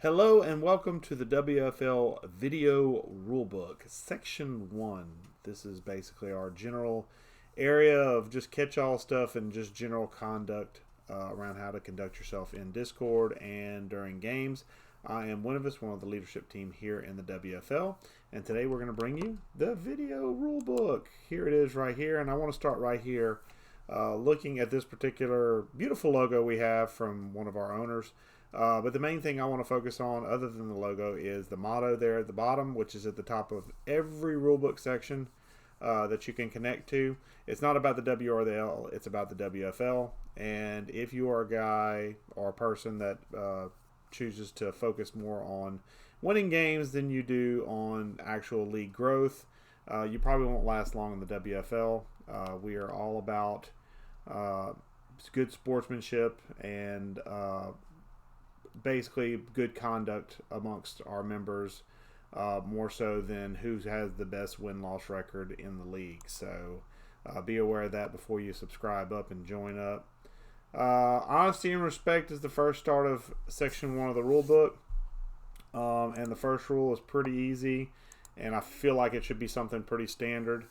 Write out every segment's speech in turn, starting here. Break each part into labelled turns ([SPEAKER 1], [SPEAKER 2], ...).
[SPEAKER 1] Hello and welcome to the WFL Video Rulebook, Section 1. This is basically our general area of just catch-all stuff and just general conduct around how to conduct yourself in Discord and during games. I am Winuvas, one of the leadership team here in the WFL, and today we're going to bring you the Video Rulebook. Here it is right here, and I want to start right here looking at this particular beautiful logo we have from one of our owners. But the main thing I want to focus on, other than the logo, is the motto there at the bottom, which is at the top of every rulebook section that you can connect to. It's not about the W or the L, it's about the WFL. And if you are a guy or a person that chooses to focus more on winning games than you do on actual league growth, you probably won't last long in the WFL. We are all about good sportsmanship and basically good conduct amongst our members, more so than who has the best win-loss record in the league. So be aware of that before you subscribe up and join up. Honesty and respect is the first start of Section 1 of the rule book. And the first rule is pretty easy, and I feel like it should be something pretty standard.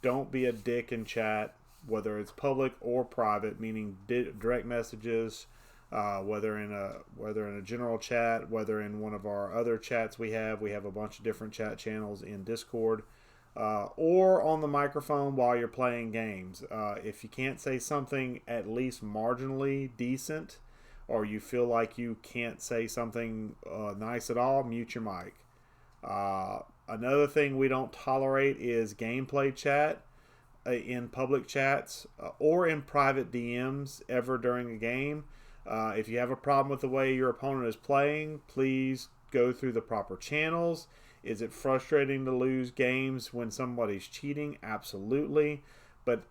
[SPEAKER 1] Don't be a dick in chat, whether it's public or private, meaning direct messages, whether in a general chat, whether in one of our other chats we have a bunch of different chat channels in Discord, or on the microphone while you're playing games. If you can't say something at least marginally decent, or you feel like you can't say something nice at all, mute your mic. Another thing we don't tolerate is gameplay chat in public chats or in private DMs ever during a game. If you have a problem with the way your opponent is playing, please go through the proper channels. Is it frustrating to lose games when somebody's cheating? Absolutely. But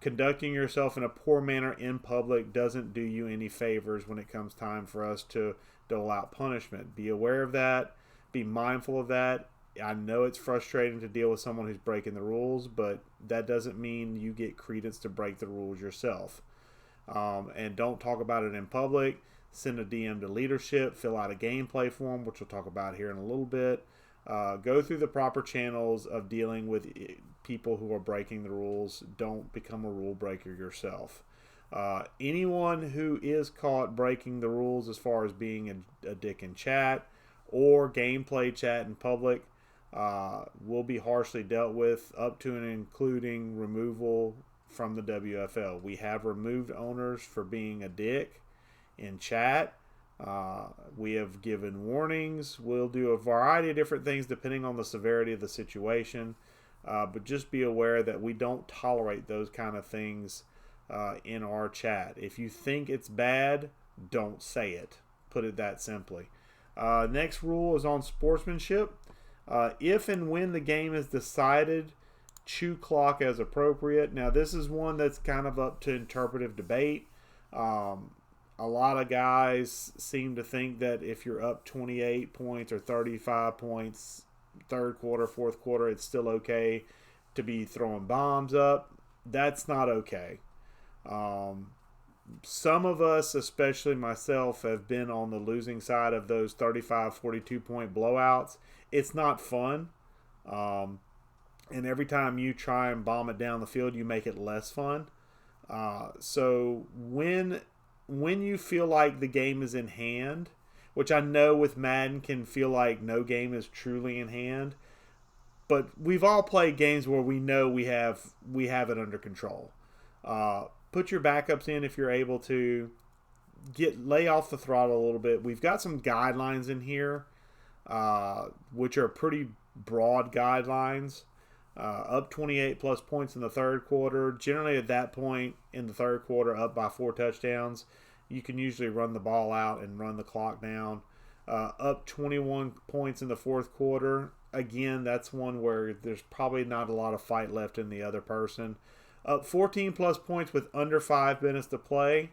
[SPEAKER 1] conducting yourself in a poor manner in public doesn't do you any favors when it comes time for us to dole out punishment. Be aware of that. Be mindful of that. I know it's frustrating to deal with someone who's breaking the rules, but that doesn't mean you get credence to break the rules yourself. And don't talk about it in public. Send a DM to leadership. Fill out a gameplay form, which we'll talk about here in a little bit. Go through the proper channels of dealing with people who are breaking the rules. Don't become a rule breaker yourself. Anyone who is caught breaking the rules as far as being a dick in chat or gameplay chat in public will be harshly dealt with, up to and including removal from the WFL. We have removed owners for being a dick in chat. We have given warnings. We'll do a variety of different things depending on the severity of the situation. But just be aware that we don't tolerate those kind of things in our chat. If you think it's bad, don't say it. Put it that simply. Next rule is on sportsmanship. If and when the game is decided, chew clock as appropriate. Now, this is one that's kind of up to interpretive debate. A lot of guys seem to think that if you're up 28 points or 35 points, third quarter, fourth quarter, it's still okay to be throwing bombs up. That's not okay. Some of us, especially myself, have been on the losing side of those 35, 42 point blowouts. It's not fun. And every time you try and bomb it down the field, you make it less fun. So when you feel like the game is in hand, which I know with Madden can feel like no game is truly in hand, but we've all played games where we know we have it under control. Put your backups in if you're able to. Lay off the throttle a little bit. We've got some guidelines in here, which are pretty broad guidelines. Up 28 plus points in the third quarter. Generally at that point in the third quarter, up by 4 touchdowns, you can usually run the ball out and run the clock down. Up 21 points in the fourth quarter. Again, that's one where there's probably not a lot of fight left in the other person. Up 14 plus points with under 5 minutes to play.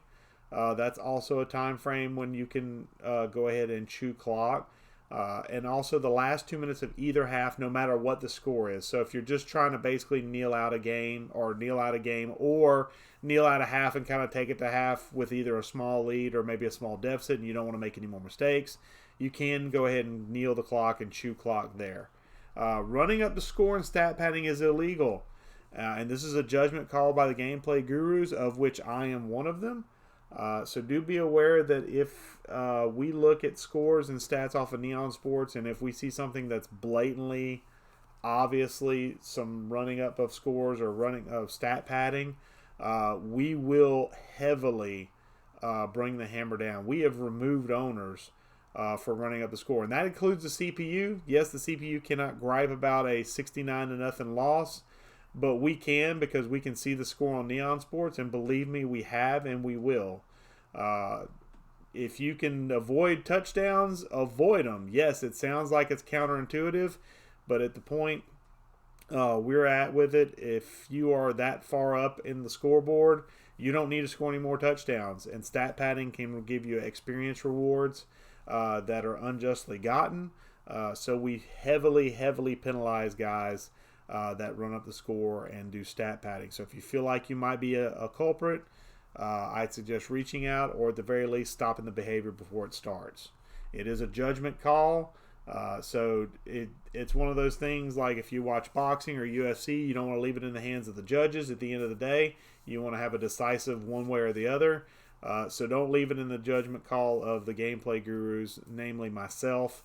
[SPEAKER 1] That's also a time frame when you can go ahead and chew clock. and also the last 2 minutes of either half, no matter what the score is. So if you're just trying to basically kneel out a game, or kneel out a half and kind of take it to half with either a small lead or maybe a small deficit, and you don't want to make any more mistakes, you can go ahead and kneel the clock and chew clock there. Running up the score and stat padding is illegal. And this is a judgment call by the gameplay gurus, of which I am one of them. So do be aware that if we look at scores and stats off of Neon Sports, and if we see something that's blatantly, obviously, some running up of scores or running of stat padding, we will heavily bring the hammer down. We have removed owners for running up the score, and that includes the CPU. Yes, the CPU cannot gripe about a 69-0 loss, but we can, because we can see the score on Neon Sports, and believe me, we have and we will. If you can avoid touchdowns, avoid them. Yes, it sounds like it's counterintuitive, but at the point we're at with it, if you are that far up in the scoreboard, you don't need to score any more touchdowns, and stat padding can give you experience rewards that are unjustly gotten. So we heavily penalize guys that run up the score and do stat padding. So if you feel like you might be a culprit, I'd suggest reaching out, or at the very least stopping the behavior before it starts. It is a judgment call, so it's one of those things like if you watch boxing or UFC, you don't want to leave it in the hands of the judges. At the end of the day, you want to have a decisive one way or the other. So don't leave it in the judgment call of the gameplay gurus, namely myself,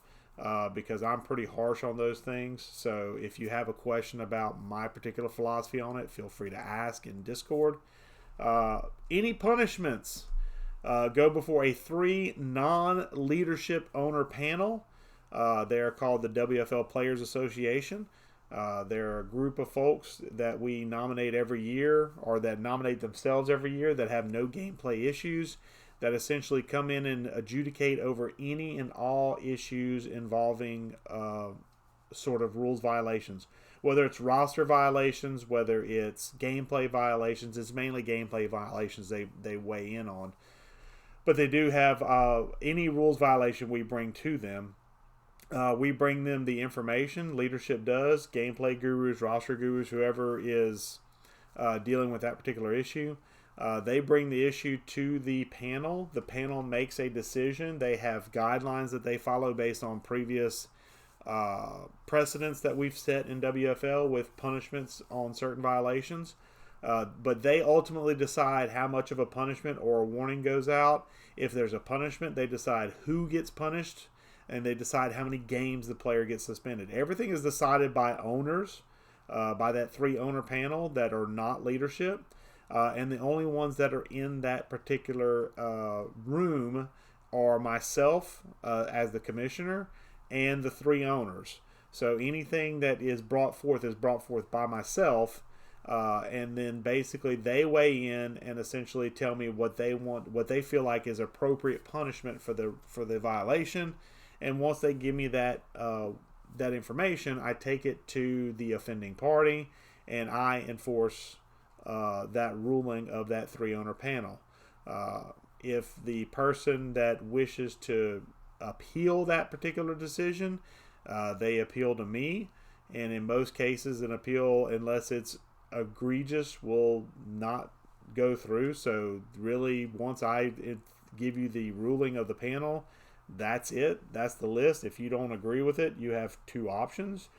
[SPEAKER 1] because I'm pretty harsh on those things. So if you have a question about my particular philosophy on it, feel free to ask in Discord. Any punishments go before a 3 non-leadership owner panel. They are called the WFL Players Association. They're a group of folks that we nominate every year, or that nominate themselves every year, that have no gameplay issues, that essentially come in and adjudicate over any and all issues involving sort of rules violations. Whether it's roster violations, whether it's gameplay violations, it's mainly gameplay violations they weigh in on. But they do have any rules violation we bring to them. We bring them the information, leadership does, gameplay gurus, roster gurus, whoever is dealing with that particular issue. They bring the issue to the panel. The panel makes a decision. They have guidelines that they follow based on previous precedents that we've set in WFL with punishments on certain violations. But they ultimately decide how much of a punishment or a warning goes out. If there's a punishment, they decide who gets punished, and they decide how many games the player gets suspended. Everything is decided by owners, by that 3 owner panel that are not leadership. And the only ones that are in that particular room are myself as the commissioner and the 3 owners. So anything that is brought forth by myself, and then basically they weigh in and essentially tell me what they want, what they feel like is appropriate punishment for the violation. And once they give me that information, I take it to the offending party, and I enforce that ruling of that 3 owner panel. If the person that wishes to appeal that particular decision, they appeal to me, and in most cases an appeal, unless it's egregious, will not go through. So really, once I give you the ruling of the panel, that's it. That's the list. If you don't agree with it, you have 2 options.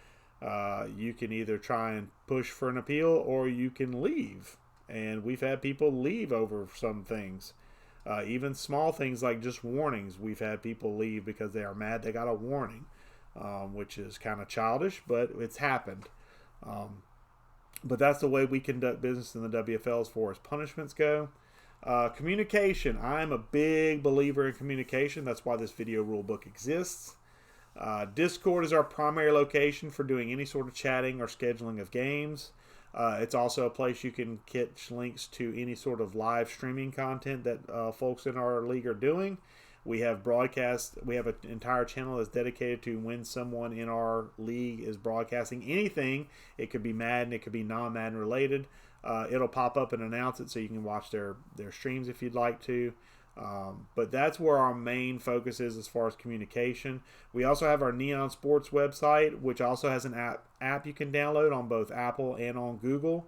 [SPEAKER 1] You can either try and push for an appeal, or you can leave. And we've had people leave over some things. Even small things like just warnings. We've had people leave because they are mad they got a warning, which is kind of childish, but it's happened. But that's the way we conduct business in the WFL as far as punishments go. Communication. I'm a big believer in communication. That's why this video rule book exists. Discord is our primary location for doing any sort of chatting or scheduling of games. It's also a place you can catch links to any sort of live streaming content that folks in our league are doing. We have broadcast. We have an entire channel that's dedicated to when someone in our league is broadcasting anything. It could be Madden, it could be non-Madden related. It'll pop up and announce it, so you can watch their streams if you'd like to. But that's where our main focus is as far as communication. We also have our Neon Sports website, which also has an app you can download on both Apple and on Google.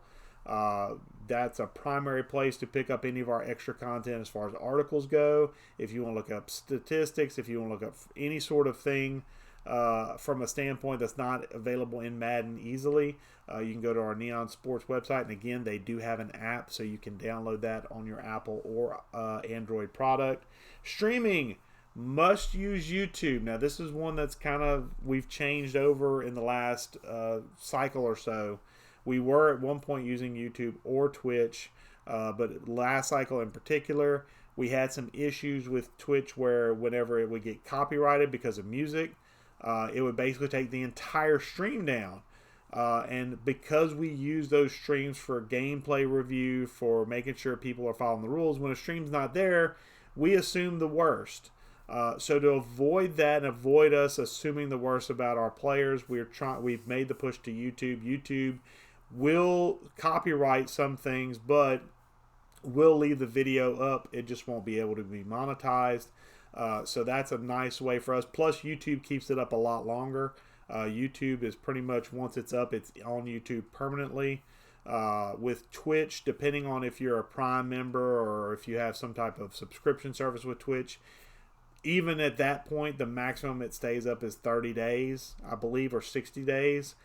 [SPEAKER 1] That's a primary place to pick up any of our extra content as far as articles go. If you want to look up statistics, if you want to look up any sort of thing from a standpoint that's not available in Madden easily, you can go to our Neon Sports website. And again, they do have an app, so you can download that on your Apple or Android product. Streaming, must use YouTube. Now, this is one that's we've changed over in the last cycle or so. We were at one point using YouTube or Twitch, but last cycle in particular, we had some issues with Twitch where whenever it would get copyrighted because of music, it would basically take the entire stream down. And because we use those streams for gameplay review, for making sure people are following the rules, when a stream's not there, we assume the worst. So to avoid that and avoid us assuming the worst about our players, we've made the push to YouTube. YouTube will copyright some things, but will leave the video up. It just won't be able to be monetized. So that's a nice way for us. Plus, YouTube keeps it up a lot longer. YouTube is pretty much, once it's up, it's on YouTube permanently. With Twitch, depending on if you're a Prime member or if you have some type of subscription service with Twitch, even at that point, the maximum it stays up is 30 days, I believe, or 60 days,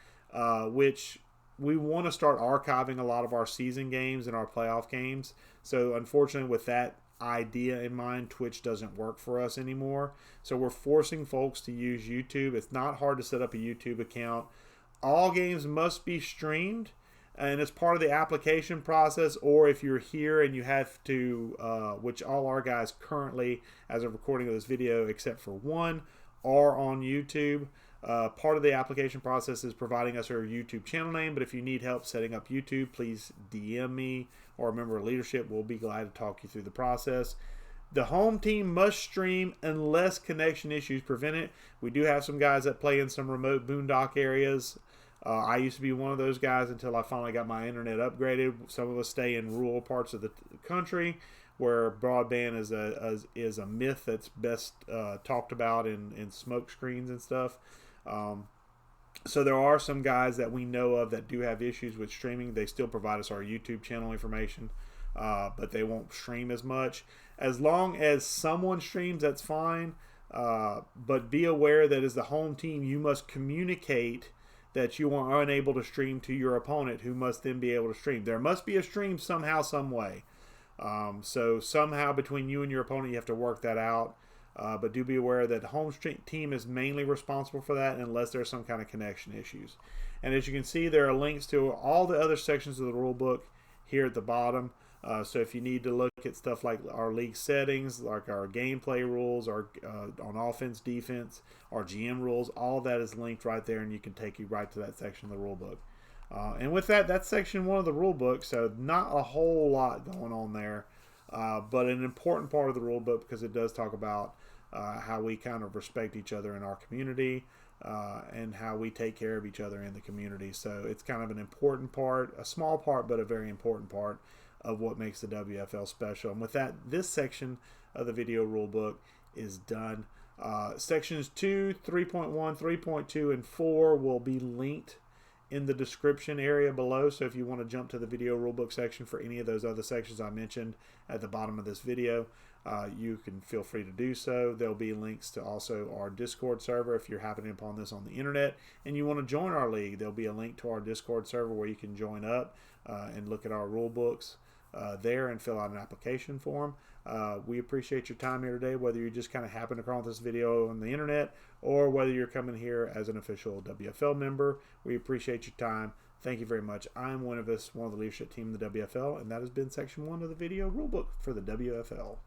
[SPEAKER 1] which we want to start archiving a lot of our season games and our playoff games. So unfortunately, with that idea in mind, Twitch doesn't work for us anymore. So we're forcing folks to use YouTube. It's not hard to set up a YouTube account. All games must be streamed, and it's part of the application process. Or if you're here and you have to, which all our guys currently, as of recording of this video, except for one, are on YouTube. Part of the application process is providing us our YouTube channel name, but if you need help setting up YouTube, please DM me or a member of leadership. We'll be glad to talk you through the process. The home team must stream unless connection issues prevent it. We do have some guys that play in some remote boondock areas. I used to be one of those guys until I finally got my internet upgraded. Some of us stay in rural parts of the country where broadband is a myth that's best talked about in smoke screens and stuff. So there are some guys that we know of that do have issues with streaming. They still provide us our YouTube channel information, but they won't stream as much. As long as someone streams, that's fine. But be aware that as the home team, you must communicate that you are unable to stream to your opponent, who must then be able to stream. There must be a stream somehow, some way. So somehow between you and your opponent, you have to work that out. But do be aware that the home team is mainly responsible for that unless there's some kind of connection issues. And as you can see, there are links to all the other sections of the rule book here at the bottom. So if you need to look at stuff like our league settings, like our gameplay rules, our on offense, defense, our GM rules, all that is linked right there, and you can take you right to that section of the rule book. And with that, that's section 1 of the rule book. So not a whole lot going on there, but an important part of the rule book because it does talk about how we kind of respect each other in our community and how we take care of each other in the community. So it's kind of an important part, a small part, but a very important part of what makes the WFL special. And with that, this section of the video rule book is done. Sections 2, 3.1, 3.2, and 4 will be linked in the description area below. So if you want to jump to the video rulebook section for any of those other sections I mentioned at the bottom of this video, you can feel free to do so. There'll be links to also our Discord server if you're happening upon this on the internet and you want to join our league. There'll be a link to our Discord server where you can join up and look at our rule books there and fill out an application form. We appreciate your time here today, whether you just kind of happen across this video on the internet or whether you're coming here as an official WFL member. We appreciate your time. Thank you very much. I'm Winuvas, one of the leadership team in the WFL, and that has been section 1 of the video rulebook for the WFL.